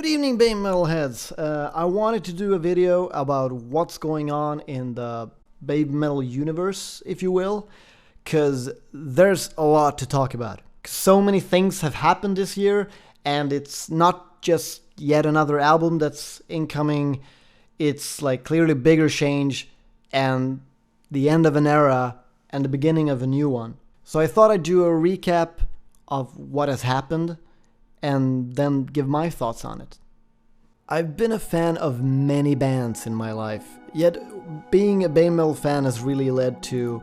Good evening, Babymetal heads. I wanted to do a video about what's going on in the Babymetal universe, if you will, because there's a lot to talk about. So many things have happened this year, and it's not just yet another album that's incoming. It's like clearly bigger change and the end of an era and the beginning of a new one. So I thought I'd do a recap of what has happened and then give my thoughts on it. I've been a fan of many bands in my life, yet being a Babymetal fan has really led to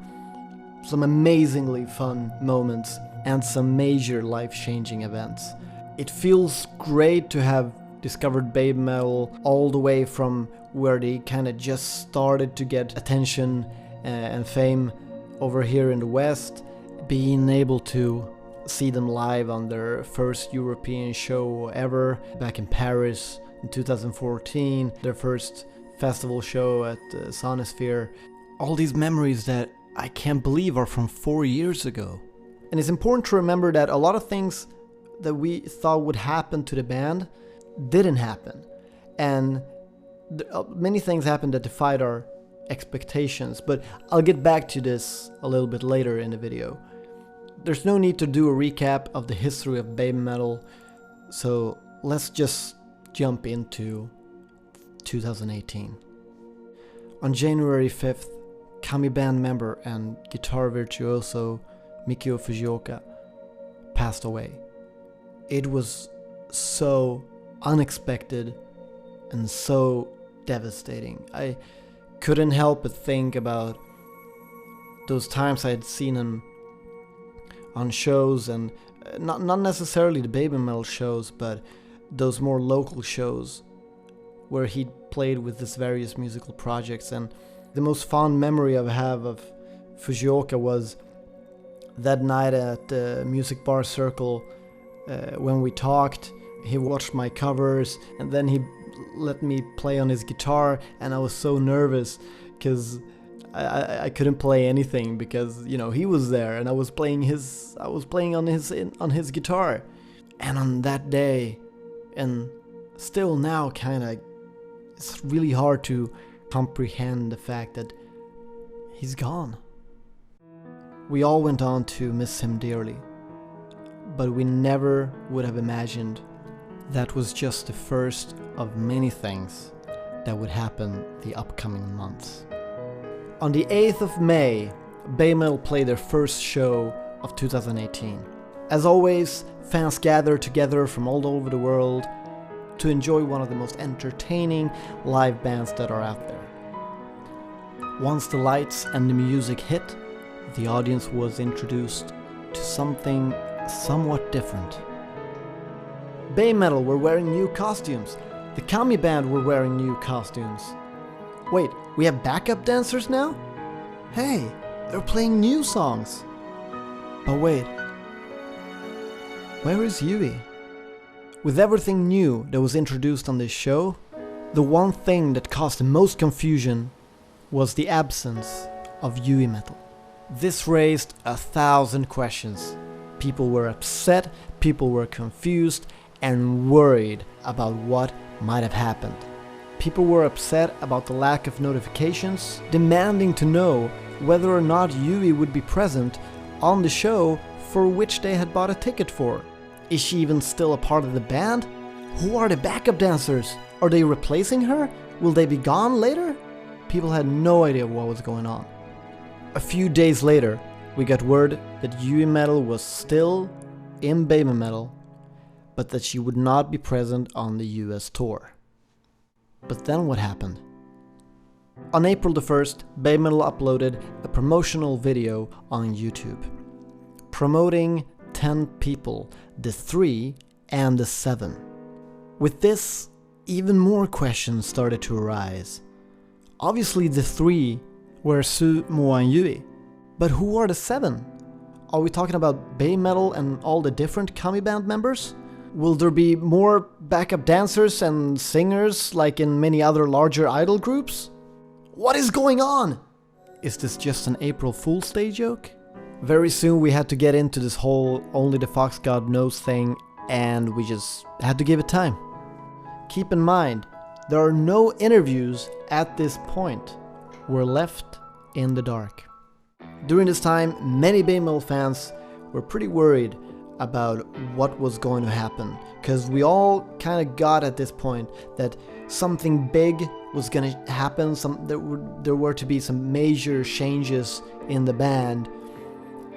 some amazingly fun moments and some major life-changing events. It feels great to have discovered Babymetal all the way from where they kind of just started to get attention and fame over here in the West, being able to see them live on their first European show ever back in Paris in 2014, their first festival show at Sonisphere. All these memories that I can't believe are from 4 years ago. And it's important to remember that a lot of things that we thought would happen to the band didn't happen. And many things happened that defied our expectations, but I'll get back to this a little bit later in the video. There's no need to do a recap of the history of Babymetal, so let's just jump into 2018. On January 5th, Kami band member and guitar virtuoso Mikio Fujioka passed away. It was so unexpected and so devastating. I couldn't help but think about those times I had seen him on shows, and not necessarily the Babymetal shows, but those more local shows where he played with his various musical projects. And the most fond memory I have of Fujioka was that night at the Music Bar Circle when we talked. He watched my covers and then he let me play on his guitar, and I was so nervous because I couldn't play anything because, you know, he was there and I was playing on his guitar. And on that day, and still now kinda, it's really hard to comprehend the fact that he's gone. We all went on to miss him dearly, but we never would have imagined that was just the first of many things that would happen the upcoming months. On the 8th of May, Babymetal played their first show of 2018. As always, fans gathered together from all over the world to enjoy one of the most entertaining live bands that are out there. Once the lights and the music hit, the audience was introduced to something somewhat different. Babymetal were wearing new costumes. The Kami band were wearing new costumes. Wait, we have backup dancers now? Hey, they're playing new songs. But wait, where is Yui? With everything new that was introduced on this show, the one thing that caused the most confusion was the absence of Yuimetal. This raised 1,000 questions. People were upset, people were confused, and worried about what might have happened. People were upset about the lack of notifications, demanding to know whether or not Yui would be present on the show for which they had bought a ticket for. Is she even still a part of the band? Who are the backup dancers? Are they replacing her? Will they be gone later? People had no idea what was going on. A few days later, we got word that Yuimetal was still in Babymetal, but that she would not be present on the US tour. But then what happened? On April the 1st, Babymetal uploaded a promotional video on YouTube, promoting 10 people, the 3 and the 7. With this, even more questions started to arise. Obviously the 3 were Su, Moa and Yui, but who are the 7? Are we talking about Babymetal and all the different Kami band members? Will there be more backup dancers and singers like in many other larger idol groups? What is going on? Is this just an April Fool's Day joke? Very soon we had to get into this whole only the Fox God knows thing, and we just had to give it time. keep in mind, there are no interviews at this point. We're left in the dark. During this time, many Babymetal fans were pretty worried about what was going to happen, because we all kind of got at this point that something big was going to happen, there were to be some major changes in the band,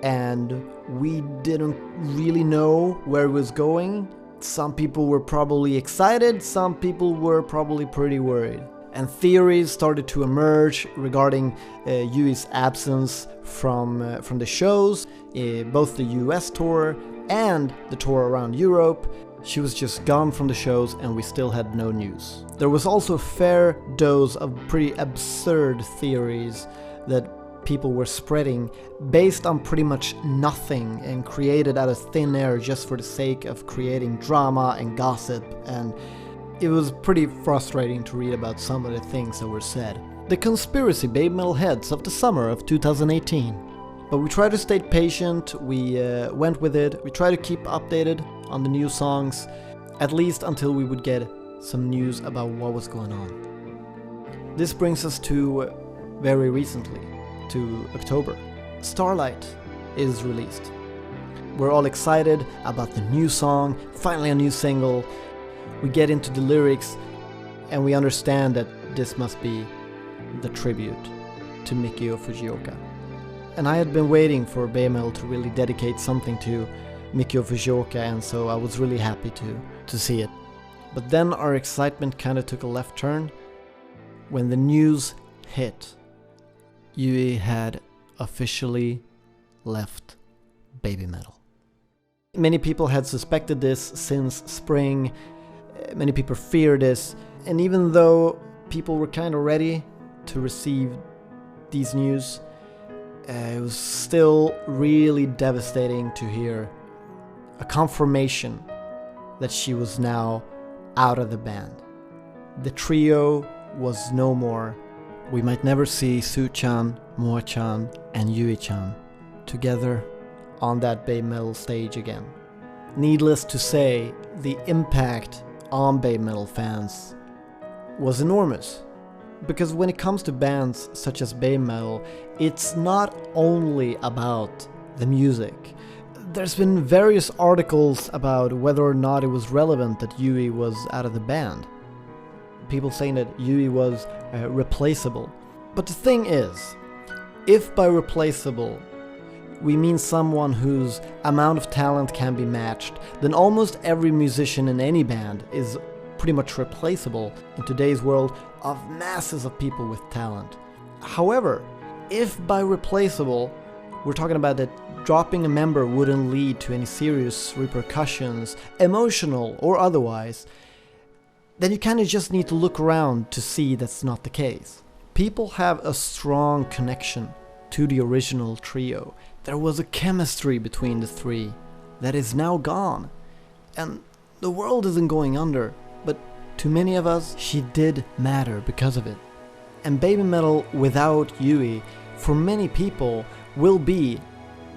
and we didn't really know where it was going. Some people were probably excited, some people were probably pretty worried. And theories started to emerge regarding Yui's absence from the shows, both the US tour and the tour around Europe. She was just gone from the shows and we still had no news. There was also a fair dose of pretty absurd theories that people were spreading based on pretty much nothing and created out of thin air just for the sake of creating drama and gossip, and it was pretty frustrating to read about some of the things that were said. The conspiracy Babymetal heads of the summer of 2018. But we tried to stay patient, we went with it, we tried to keep updated on the new songs, at least until we would get some news about what was going on. This brings us to very recently, to October. Starlight is released. We're all excited about the new song, finally a new single. We get into the lyrics and we understand that this must be the tribute to Mikio Fujioka. And I had been waiting for Babymetal to really dedicate something to Mikio Fujioka, and so I was really happy to see it. But then our excitement kind of took a left turn when the news hit. Yui had officially left Babymetal. Many people had suspected this since spring. Many people feared this, and even though people were kind of ready to receive these news, it was still really devastating to hear a confirmation that she was now out of the band. The trio was no more. We might never see Su-chan, Moa-chan, and Yui-chan together on that Babymetal stage again. Needless to say, the impact on Babymetal fans was enormous. Because when it comes to bands such as Babymetal, it's not only about the music. There's been various articles about whether or not it was relevant that Yui was out of the band. People saying that Yui was replaceable. But the thing is, if by replaceable we mean someone whose amount of talent can be matched, then almost every musician in any band is pretty much replaceable in today's world of masses of people with talent. However, if by replaceable we're talking about that dropping a member wouldn't lead to any serious repercussions, emotional or otherwise, then you kind of just need to look around to see that's not the case. People have a strong connection to the original trio. There was a chemistry between the three that is now gone. And the world isn't going under, but to many of us, she did matter because of it. And Babymetal without Yui, for many people, will be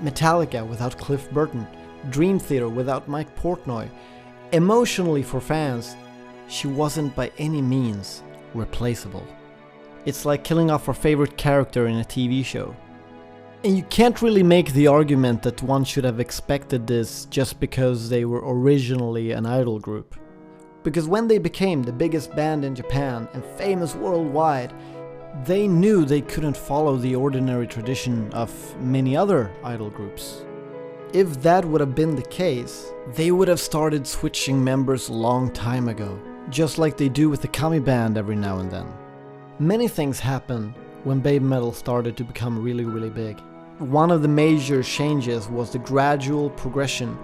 Metallica without Cliff Burton, Dream Theater without Mike Portnoy. Emotionally for fans, she wasn't by any means replaceable. It's like killing off our favorite character in a TV show. And you can't really make the argument that one should have expected this just because they were originally an idol group. Because when they became the biggest band in Japan and famous worldwide, they knew they couldn't follow the ordinary tradition of many other idol groups. If that would have been the case, they would have started switching members a long time ago, just like they do with the Kami band every now and then. Many things happened when Babymetal started to become really, really big. One of the major changes was the gradual progression,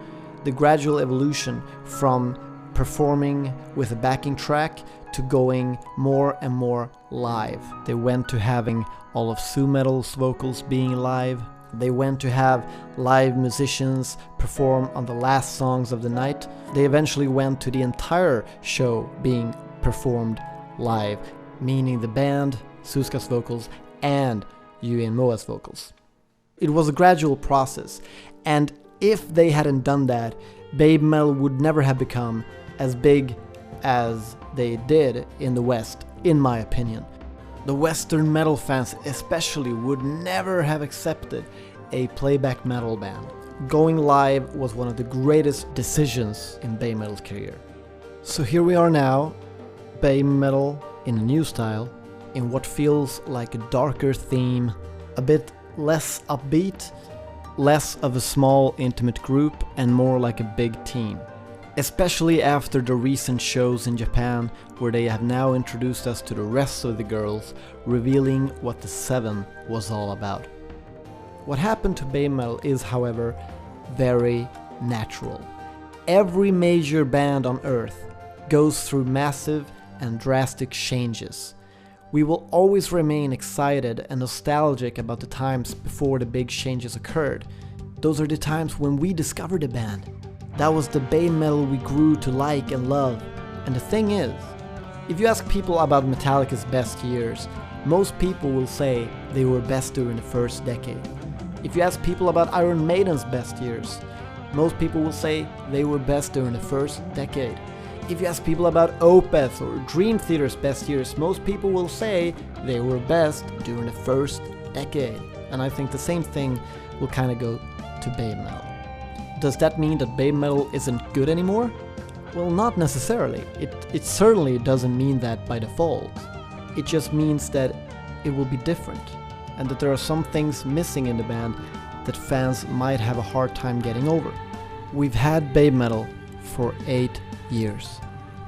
the gradual evolution from performing with a backing track to going more and more live. They went to having all of Su-metal's vocals being live. They went to have live musicians perform on the last songs of the night. They eventually went to the entire show being performed live, meaning the band, Suzuka's vocals, and Yui and Moa's vocals. It was a gradual process, and if they hadn't done that, Babymetal would never have become as big as they did in the West, in my opinion. The Western metal fans especially would never have accepted a playback metal band. Going live was one of the greatest decisions in Babymetal's career. So here we are now, Babymetal in a new style, in what feels like a darker theme, a bit less upbeat, less of a small intimate group and more like a big team. Especially after the recent shows in Japan, where they have now introduced us to the rest of the girls, revealing what the Seven was all about. What happened to Babymetal is, however, very natural. Every major band on Earth goes through massive and drastic changes. We will always remain excited and nostalgic about the times before the big changes occurred. Those are the times when we discovered the band. That was the Babymetal we grew to like and love. And the thing is, if you ask people about Metallica's best years, most people will say they were best during the first decade. If you ask people about Iron Maiden's best years, most people will say they were best during the first decade. If you ask people about Opeth or Dream Theater's best years, most people will say they were best during the first decade. And I think the same thing will kind of go to Babymetal. Does that mean that Babymetal isn't good anymore? Well, not necessarily. It certainly doesn't mean that by default. It just means that it will be different, and that there are some things missing in the band that fans might have a hard time getting over. We've had Babymetal for 8 years.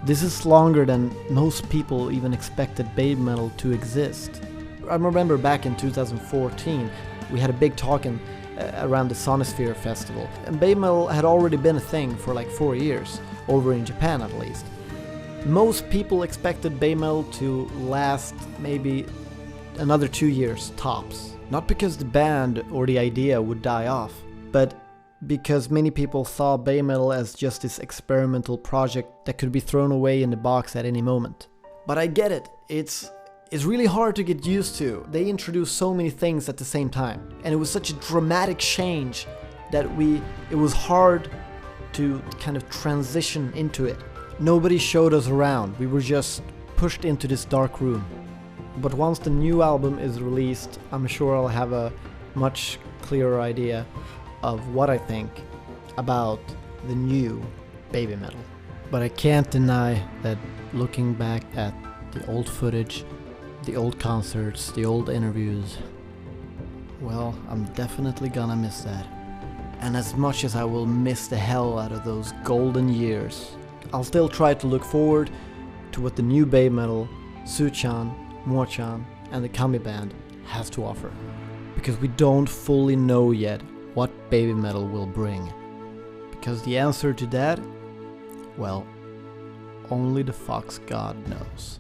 This is longer than most people even expected Babymetal to exist. I remember back in 2014, we had a big talk around the Sonisphere festival, and Babymetal had already been a thing for like 4 years, over in Japan at least. Most people expected Babymetal to last maybe another 2 years tops. Not because the band or the idea would die off, but because many people saw Babymetal as just this experimental project that could be thrown away in the box at any moment. But I get it, it's really hard to get used to. They introduced so many things at the same time, and it was such a dramatic change that it was hard to kind of transition into it. Nobody showed us around, we were just pushed into this dark room. But once the new album is released, I'm sure I'll have a much clearer idea of what I think about the new Babymetal. But I can't deny that looking back at the old footage, the old concerts, the old interviews, well, I'm definitely gonna miss that. And as much as I will miss the hell out of those golden years, I'll still try to look forward to what the new Babymetal, Suchan, Mo-chan, and the Kami band has to offer. Because we don't fully know yet what Babymetal will bring. Because the answer to that, well, only the Fox God knows.